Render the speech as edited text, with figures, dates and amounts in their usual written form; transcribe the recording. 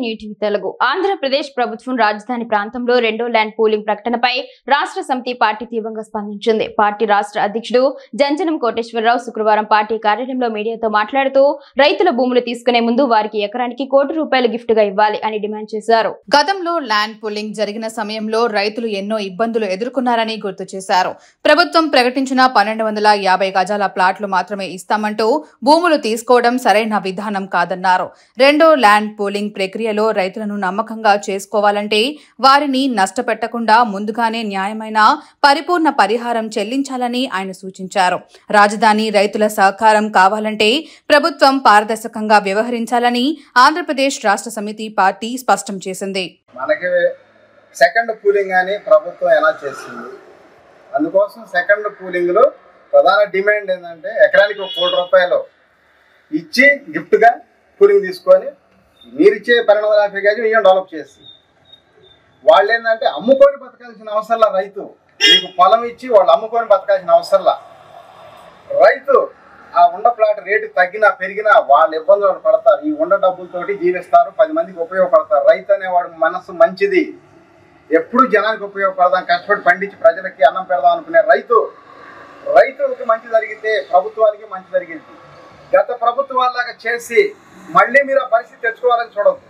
New TV Telugu Andhra Pradesh ప్రభుత్వం రాజధాని ప్రాంతంలో రెండో ల్యాండ్ పూలింగ్ ప్రకటనపై రాష్ట్ర సమితి పార్టీ తీవ్రంగా స్పందించింది. పార్టీ రాష్ట్ర అధ్యక్షుడు జంజనం కోటేశ్వరరావు శుక్రవారం పార్టీ కార్యాలయంలో మీడియాతో మాట్లాడుతూ రైతుల భూములు తీసుకునే ముందు వారికి ఎకరానికి ₹1 కోటి గిఫ్ట్ గా ఇవ్వాలి అని డిమాండ్ చేశారు. గతంలో ల్యాండ్ పూలింగ్ జరిగిన సమయంలో రైతులు ఎన్నో ఇబ్బందులు ఎదుర్కొన్నారని గుర్తు చేశారు. ప్రభుత్వం ప్రకటించిన 1250 గజాల ప్లాట్లు మాత్రమే ఇస్తామంటూ భూములు తీసుకోవడం సరైన విధానం కాదన్నారు. రెండో ల్యాండ్ పూలింగ్ ప్రక్రియలో రైతులను నమ్మకంగా చేసుకోవాలంటే వారిని నష్టపెట్టకుండా ముందుగానే న్యాయమైన పరిపూర్ణ పరిహారం చెల్లించాలని ఆయన సూచించారు. రాజధాని రైతుల సహకారం కావాలంటే ప్రభుత్వం పారదర్శకంగా వ్యవహరించాలని ఆంధ్రప్రదేశ్ రాష్ట్ర సమితి పార్టీ స్పష్టం చేసింది. మనకి సెకండ్ పూలింగ్ అని ప్రభుత్వం ఎలా చేసింది, అందుకోసం సెకండ్ పూలింగ్ లో ప్రధాన డిమాండ్ ఏంటంటే ఎకరానికి ₹1 కోటి ఇచ్చి గిఫ్ట్ గా పూలింగ్ తీసుకొని మీరిచ్చే 1250 గజం ఇవన్నీ డెవలప్ చేసి వాళ్ళు ఏంటంటే అమ్ముకొని బతకాల్సిన అవసరంలా, రైతు మీకు పొలం ఇచ్చి వాళ్ళు అమ్ముకొని బతకాల్సిన అవసరంలా, రైతు ఆ ఉండ ప్లాట్ రేటు తగ్గినా పెరిగినా వాళ్ళ ఇబ్బందులు పడతారు. ఈ ఉండ డబ్బులతోటి జీవిస్తారు, 10 మందికి ఉపయోగపడతారు. రైతు అనేవాడు మనసు మంచిది, ఎప్పుడు జనానికి ఉపయోగపడదాం, కష్టపడి పండించి ప్రజలకి అన్నం పెడదాం అనుకునే రైతుకి మంచి జరిగితే ప్రభుత్వానికి మంచి జరిగింది. గత ప్రభుత్వాలాగా చేసి మళ్ళీ మీరు ఆ పరిస్థితి తెచ్చుకోవాలని చూడవద్దు.